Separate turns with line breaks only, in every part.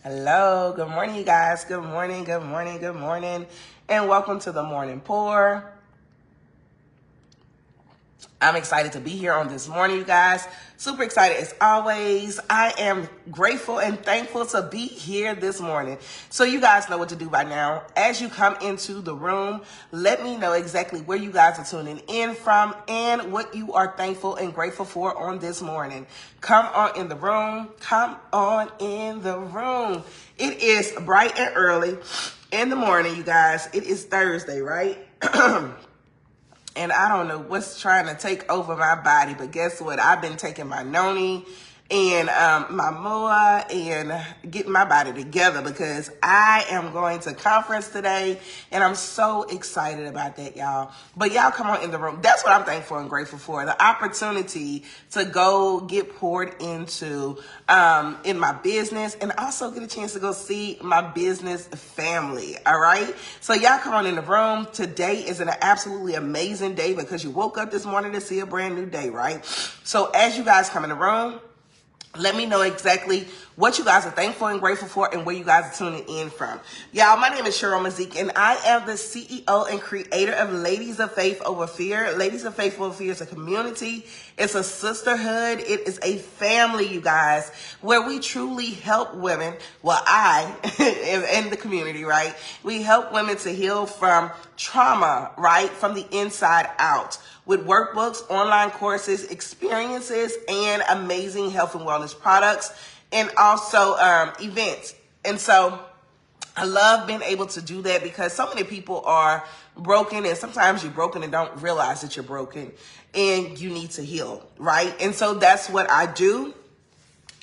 Hello, good morning, you guys. Good morning, and welcome to the Morning Pour. I'm excited to be here on this morning, you guys. Super excited as always. I am grateful and thankful to be here this morning. So you guys know what to do by now. As you come into the room, let me know exactly where you guys are tuning in from and what you are thankful and grateful for on this morning. Come on in the room. Come on in the room. It is bright and early in the morning, you guys. It is Thursday, right? And I don't know what's trying to take over my body, but guess what? I've been taking my noni and my MOA and getting my body together because I am going to conference today, and I'm so excited about that, y'all. But y'all come on in the room. That's what I'm thankful and grateful for, the opportunity to go get poured into in my business and also get a chance to go see my business family, all right? So y'all come on in the room. Today is an absolutely amazing day because you woke up this morning to see a brand new day, right? So as you guys come in the room, let me know exactly what you guys are thankful and grateful for and where you guys are tuning in from. Y'all, my name is Cheryl Mazik, and I am the CEO and creator of Ladies of Faith Over Fear. Ladies of Faith Over Fear is a community. It's a sisterhood. It is a family, you guys, where we truly help women. Well, I, and the community, right? We help women to heal from trauma, right? From the inside out, with workbooks, online courses, experiences, and amazing health and wellness products, and also events. And so I love being able to do that because so many people are broken, and sometimes you're broken and don't realize that you're broken and you need to heal, right? And so that's what I do.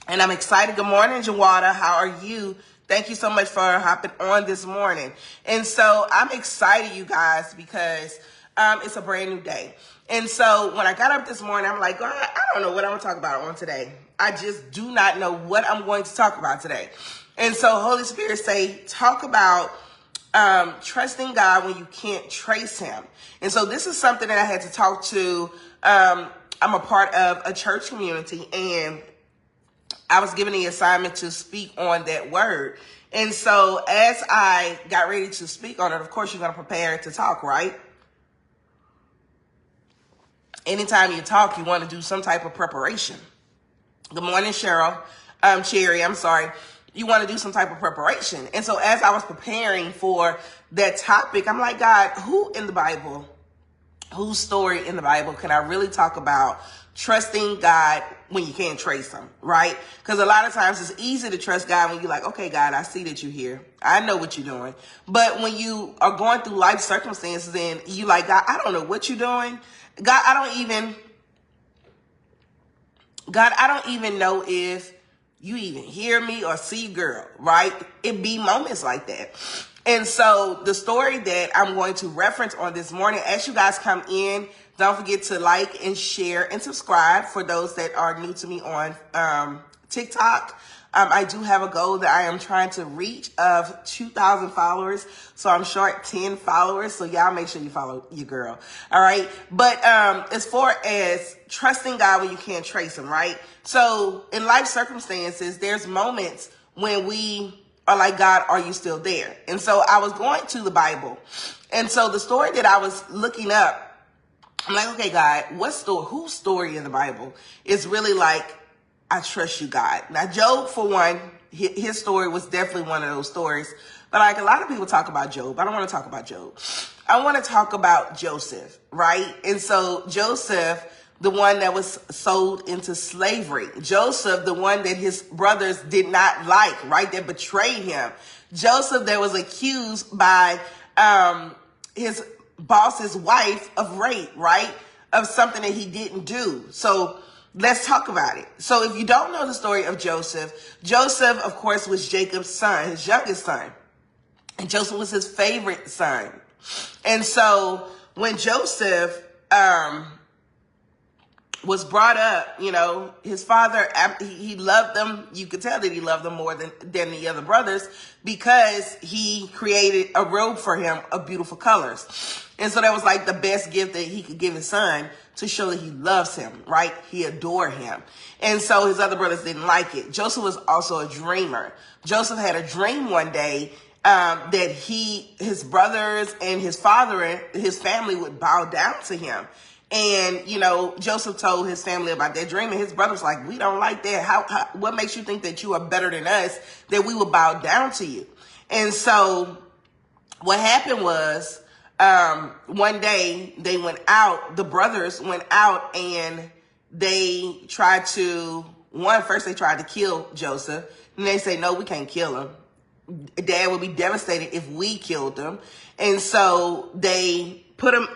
And I'm excited. Good morning, Jawada. How are you? Thank you so much for hopping on this morning. And so I'm excited, you guys, because it's a brand new day. And so when I got up this morning, I'm like, God, I don't know what I'm going to talk about on today. I just do not know what I'm going to talk about today. And so Holy Spirit say, talk about trusting God when you can't trace him. And so this is something that I had to talk to. I'm a part of a church community, and I was given the assignment to speak on that word. And so as I got ready to speak on it, of course, you're going to prepare to talk, right? Anytime you talk, you want to do some type of preparation. Good morning, Cheryl. Cherry, I'm sorry. You want to do some type of preparation. And so as I was preparing for that topic, I'm like, God, who in the Bible, whose story in the Bible can I really talk about trusting God when you can't trace him, right? Because a lot of times it's easy to trust God when you're like, okay, God, I see that you're here. I know what you're doing. But when you are going through life circumstances and you like, God, I don't know what you're doing. God, I don't even know if you even hear me or see, girl, right? It be moments like that. And so the story that I'm going to reference on this morning, as you guys come in, don't forget to like and share and subscribe for those that are new to me on TikTok. I do have a goal that I am trying to reach of 2,000 followers. So I'm short 10 followers. So y'all make sure you follow your girl. All right. But as far as trusting God when you can't trace him, right? So in life circumstances, there's moments when we are like, God, are you still there? And so I was going to the Bible. And so the story that I was looking up, I'm like, okay, God, whose story in the Bible is really like, I trust you, God. Now, Job, for one, his story was definitely one of those stories. But like a lot of people talk about Job, I don't want to talk about Job. I want to talk about Joseph, right? And so Joseph, the one that was sold into slavery. Joseph, the one that his brothers did not like, right? That betrayed him. Joseph, that was accused by his boss's wife of rape, right? Of something that he didn't do. So let's talk about it. So if you don't know the story of Joseph, Joseph, of course, was Jacob's son, his youngest son. And Joseph was his favorite son. And so when Joseph was brought up, you know, his father, he loved them. You could tell that he loved them more than the other brothers because he created a robe for him of beautiful colors. And so that was like the best gift that he could give his son to show that he loves him, right? He adored him. And so his other brothers didn't like it. Joseph was also a dreamer. Joseph had a dream one day that his brothers and his father and his family would bow down to him. And, you know, Joseph told his family about that dream, and his brother's like, we don't like that. What makes you think that you are better than us, that we will bow down to you? And so what happened was, one day they went out, the brothers went out, and they tried to, first they tried to kill Joseph, and they say, no, we can't kill him. Dad would be devastated if we killed him. And so they put him,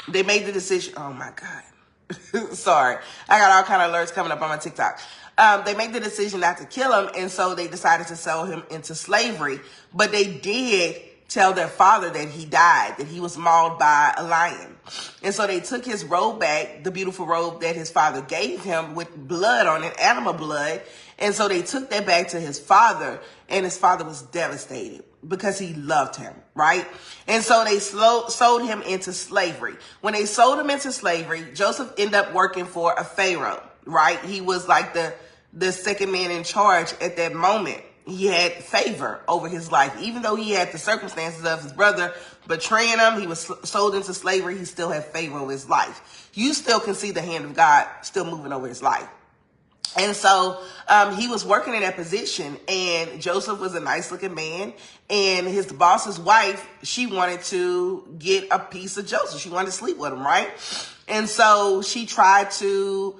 they made the decision. Oh my God. Sorry. I got all kind of alerts coming up on my TikTok. They made the decision not to kill him. And so they decided to sell him into slavery. But they did tell their father that he died, that he was mauled by a lion. And so they took his robe back, the beautiful robe that his father gave him with blood on it, animal blood. And so they took that back to his father, and his father was devastated because he loved him, right? And so they sold him into slavery. When they sold him into slavery, Joseph ended up working for a pharaoh, right? He was like the second man in charge at that moment. He had favor over his life. Even though he had the circumstances of his brother betraying him, he was sold into slavery, he still had favor over his life. You still can see the hand of God still moving over his life. And so he was working in that position, and Joseph was a nice looking man, and his boss's wife, she wanted to get a piece of Joseph. She wanted to sleep with him, right? And so she tried to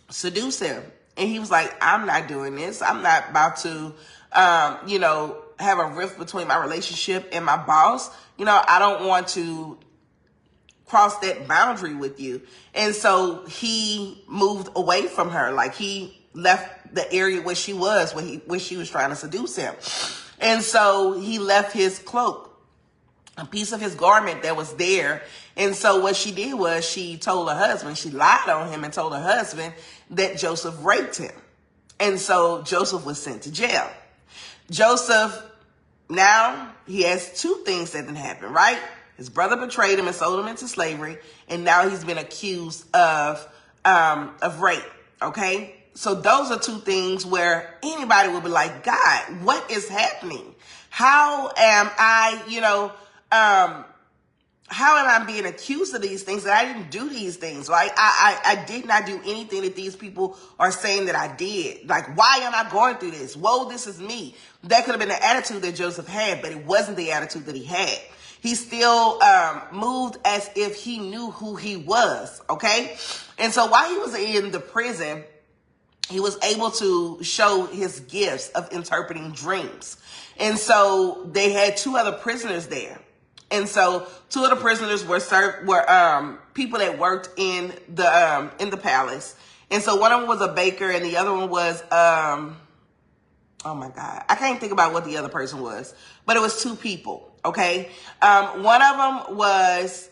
seduce him. And he was like, I'm not doing this. I'm not about to, have a rift between my relationship and my boss. You know, I don't want to cross that boundary with you. And so he moved away from her. Like, he left the area where she was when she was trying to seduce him. And so he left his cloak, a piece of his garment that was there. And so what she did was she told her husband, she lied on him and told her husband that Joseph raped him. And so Joseph was sent to jail. Joseph, now he has two things that didn't happen, right? His brother betrayed him and sold him into slavery. And now he's been accused of rape. Okay. So those are two things where anybody would be like, God, what is happening? How am I, how am I being accused of these things that I didn't do these things? Like, I did not do anything that these people are saying that I did. Like, why am I going through this? Whoa, this is me. That could have been the attitude that Joseph had, but it wasn't the attitude that he had. He still moved as if he knew who he was, okay? And so while he was in the prison, he was able to show his gifts of interpreting dreams. And so they had two other prisoners there. And so two of the prisoners were people that worked in the palace. And so one of them was a baker, and the other one was oh my God, I can't think about what the other person was, but it was two people. Okay, one of them was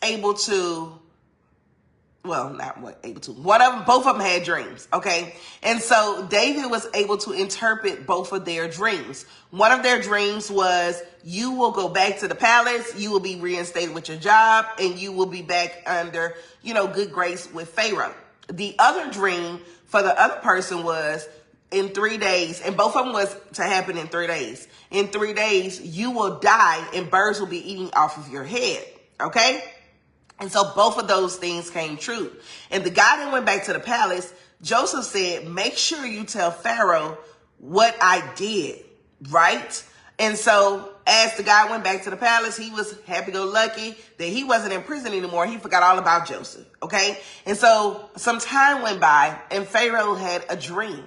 able to. Well, not what able to. Both of them had dreams. Okay. And so David was able to interpret both of their dreams. One of their dreams was, you will go back to the palace. You will be reinstated with your job, and you will be back under, good grace with Pharaoh. The other dream for the other person was in 3 days, and both of them was to happen in 3 days. In 3 days, you will die, and birds will be eating off of your head. Okay. And so both of those things came true. And the guy that went back to the palace, Joseph said, make sure you tell Pharaoh what I did, right? And so as the guy went back to the palace, he was happy-go-lucky that he wasn't in prison anymore. He forgot all about Joseph, okay? And so some time went by, and Pharaoh had a dream.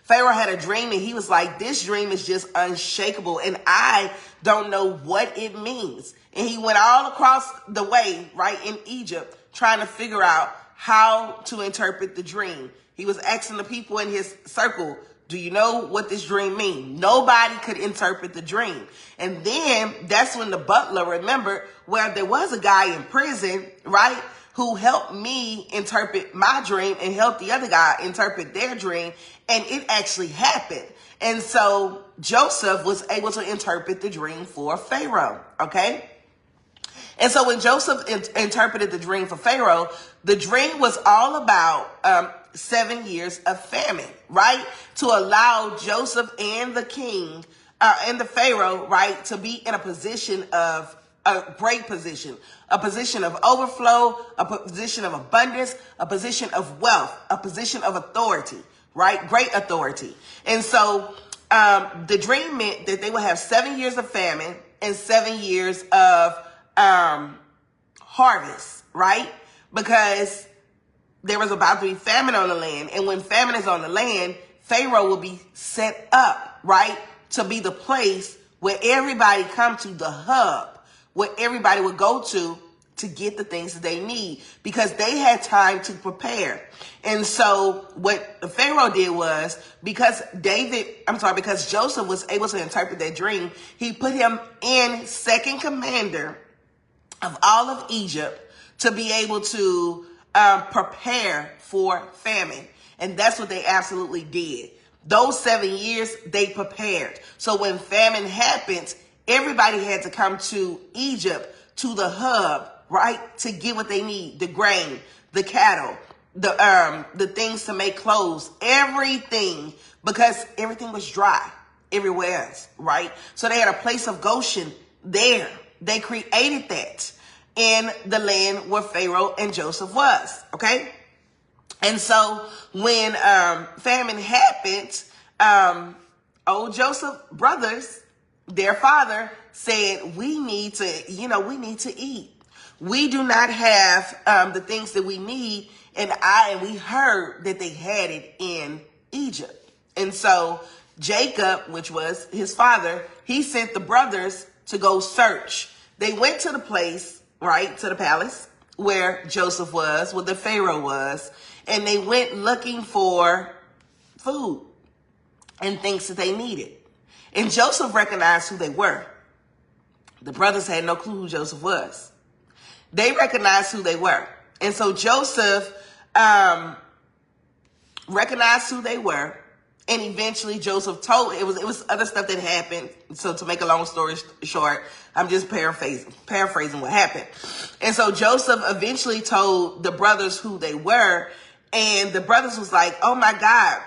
Pharaoh had a dream, and he was like, this dream is just unshakable, and I don't know what it means. And he went all across the way, right, in Egypt, trying to figure out how to interpret the dream. He was asking the people in his circle, do you know what this dream means? Nobody could interpret the dream. And then that's when the butler remembered, well, there was a guy in prison, right, who helped me interpret my dream and helped the other guy interpret their dream. And it actually happened. And so Joseph was able to interpret the dream for Pharaoh. Okay. And so when Joseph interpreted the dream for Pharaoh, the dream was all about 7 years of famine, right? To allow Joseph and the king and the Pharaoh, right, to be in a position of a great position, a position of overflow, a position of abundance, a position of wealth, a position of authority, right? Great authority. And so the dream meant that they would have 7 years of famine and 7 years of harvest, right? Because there was about to be famine on the land. And when famine is on the land, Pharaoh will be set up, right? To be the place where everybody come to, the hub, where everybody would go to get the things that they need, because they had time to prepare. And so what the Pharaoh did was, because Joseph was able to interpret that dream, he put him in second commander of all of Egypt to be able to prepare for famine. And that's what they absolutely did. Those 7 years, they prepared. So when famine happened, everybody had to come to Egypt, to the hub, right, to get what they need: the grain, the cattle, the things to make clothes, everything, because everything was dry everywhere else, right? So they had a place of Goshen there. They created that in the land where Pharaoh and Joseph was, okay? And so when famine happened, old Joseph brothers, their father, said, we need to eat. We do not have the things that we need. And we heard that they had it in Egypt. And so Jacob, which was his father, he sent the brothers to go search. They went to the place, right, to the palace where Joseph was, where the Pharaoh was, and they went looking for food and things that they needed. And Joseph recognized who they were. The brothers had no clue who Joseph was. They recognized who they were. And so Joseph recognized who they were. And eventually Joseph told, it was other stuff that happened. So to make a long story short, I'm just paraphrasing what happened. And so Joseph eventually told the brothers who they were. And the brothers was like, oh my God,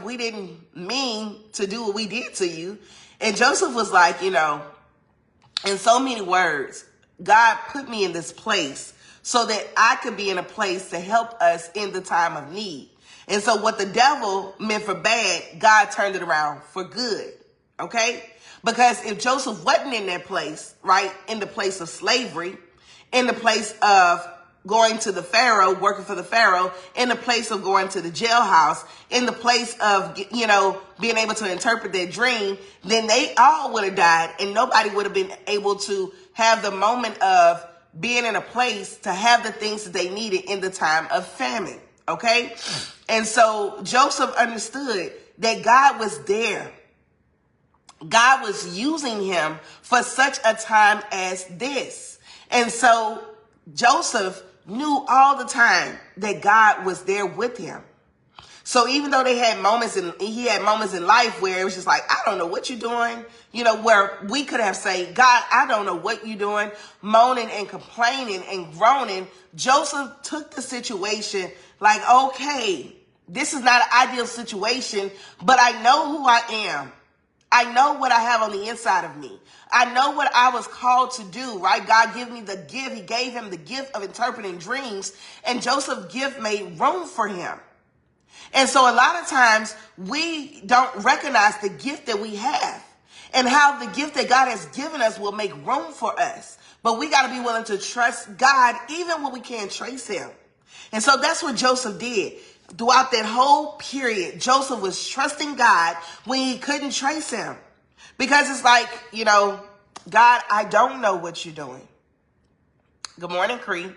we didn't mean to do what we did to you. And Joseph was like, in so many words, God put me in this place so that I could be in a place to help us in the time of need. And so what the devil meant for bad, God turned it around for good. Okay? Because if Joseph wasn't in that place, right, in the place of slavery, in the place of going to the Pharaoh, working for the Pharaoh, in the place of going to the jailhouse, in the place of, being able to interpret their dream, then they all would have died and nobody would have been able to have the moment of being in a place to have the things that they needed in the time of famine. Okay? And so Joseph understood that God was there. God was using him for such a time as this. And so Joseph knew all the time that God was there with him. So even though he had moments in life where it was just like, I don't know what you're doing, where we could have said, God, I don't know what you're doing, moaning and complaining and groaning, Joseph took the situation like, okay, this is not an ideal situation, but I know who I am. I know what I have on the inside of me. I know what I was called to do, right? God gave me the gift. He gave him the gift of interpreting dreams, and Joseph's gift made room for him. And so a lot of times we don't recognize the gift that we have and how the gift that God has given us will make room for us. But we got to be willing to trust God even when we can't trace him. And so that's what Joseph did. Throughout that whole period, Joseph was trusting God when he couldn't trace him. Because it's like, God, I don't know what you're doing. Good morning, Cree.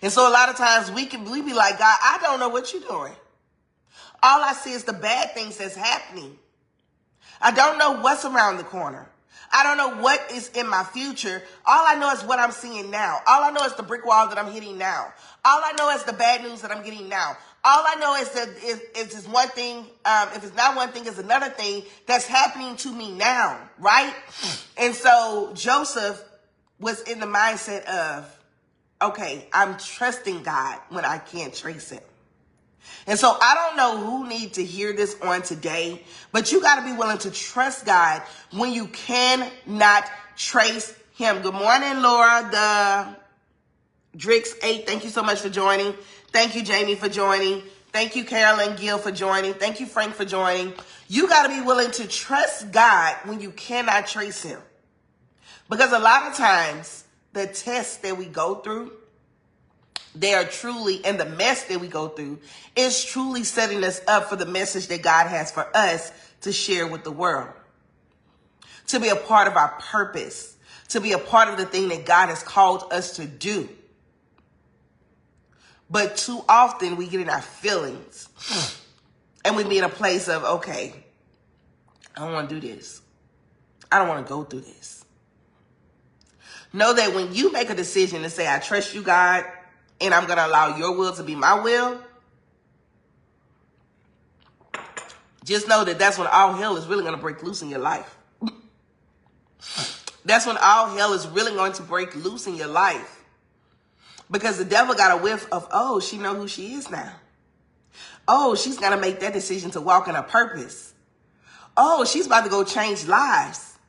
And so a lot of times we be like, God, I don't know what you're doing. All I see is the bad things that's happening. I don't know what's around the corner. I don't know what is in my future. All I know is what I'm seeing now. All I know is the brick wall that I'm hitting now. All I know is the bad news that I'm getting now. All I know is that it's one thing, if it's not one thing, it's another thing that's happening to me now, right? And so Joseph was in the mindset of, okay, I'm trusting God when I can't trace him. And so I don't know who needs to hear this on today, but you got to be willing to trust God when you cannot trace him. Good morning, Laura, the Drix 8. Thank you so much for joining. Thank you, Jamie, for joining. Thank you, Carolyn Gill, for joining. Thank you, Frank, for joining. You got to be willing to trust God when you cannot trace him. Because a lot of times, the tests that we go through, they are truly, and the mess that we go through is truly setting us up for the message that God has for us to share with the world. To be a part of our purpose. To be a part of the thing that God has called us to do. But too often we get in our feelings. And we be in a place of, okay, I don't want to do this. I don't want to go through this. Know that when you make a decision to say, I trust you, God, and I'm going to allow your will to be my will, just know that that's when all hell is really going to break loose in your life. That's when all hell is really going to break loose in your life. Because the devil got a whiff of, oh, she know who she is now. Oh, she's going to make that decision to walk in her purpose. Oh, she's about to go change lives.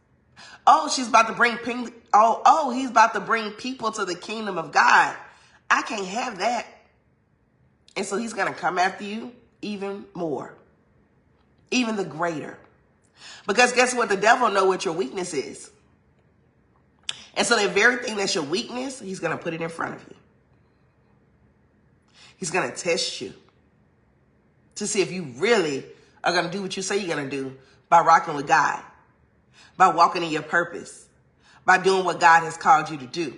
Oh, she's about to bring, he's about to bring people to the kingdom of God. I can't have that. And so he's going to come after you even more, even the greater. Because guess what? The devil knows what your weakness is. And so that very thing that's your weakness, he's going to put it in front of you. He's going to test you to see if you really are going to do what you say you're going to do by rocking with God, by walking in your purpose, by doing what God has called you to do.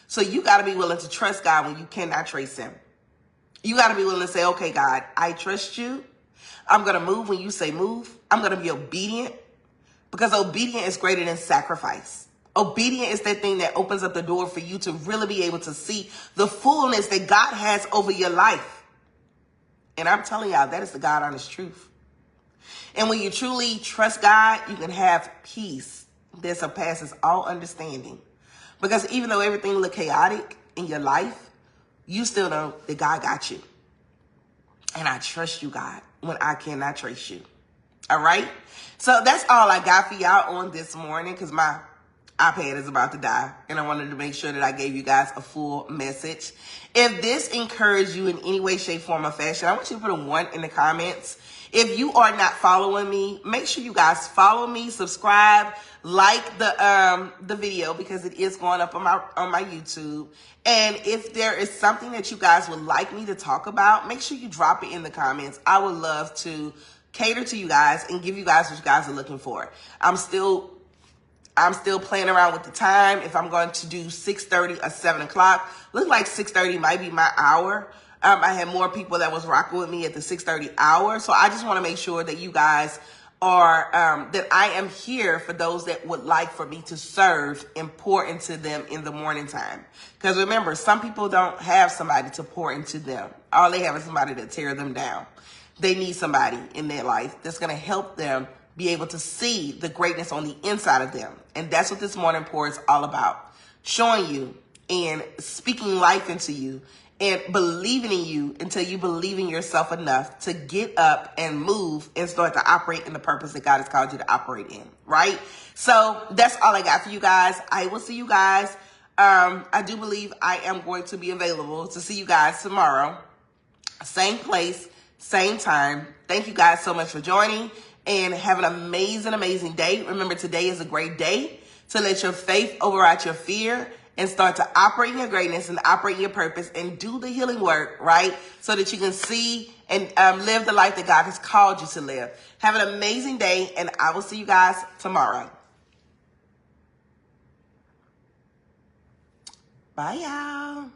So you got to be willing to trust God when you cannot trace him. You got to be willing to say, okay, God, I trust you. I'm going to move when you say move. I'm going to be obedient because obedient is greater than sacrifice. Obedient is that thing that opens up the door for you to really be able to see the fullness that God has over your life. And I'm telling y'all, that is the God honest truth. And when you truly trust God, you can have peace that surpasses all understanding. Because even though everything look chaotic in your life, you still know that God got you. And I trust you, God, when I cannot trace you. All right? So that's all I got for y'all on this morning because my iPad is about to die. And I wanted to make sure that I gave you guys a full message. If this encouraged you in any way, shape, form, or fashion, I want you to put a 1 in the comments. If you are not following me, make sure you guys follow me, subscribe, like the video because it is going up on my YouTube. And if there is something that you guys would like me to talk about, make sure you drop it in the comments. I would love to cater to you guys and give you guys what you guys are looking for. I'm still playing around with the time. If I'm going to do 6:30 or 7 o'clock, look like 6:30 might be my hour. I had more people that was rocking with me at the 6:30 hour. So I just want to make sure that you guys are, that I am here for those that would like for me to serve and pour into them in the morning time. Because remember, some people don't have somebody to pour into them. All they have is somebody to tear them down. They need somebody in their life that's going to help them be able to see the greatness on the inside of them. And that's what this morning pour is all about. Showing you and speaking life into you and believing in you until you believe in yourself enough to get up and move and start to operate in the purpose that God has called you to operate in, right? So that's all I got for you guys. I will see you guys. I do believe I am going to be available to see you guys tomorrow. Same place, same time. Thank you guys so much for joining and have an amazing, amazing day. Remember, today is a great day to let your faith override your fear and start to operate in your greatness and operate in your purpose and do the healing work, right? So that you can see and live the life that God has called you to live. Have an amazing day, and I will see you guys tomorrow. Bye, y'all.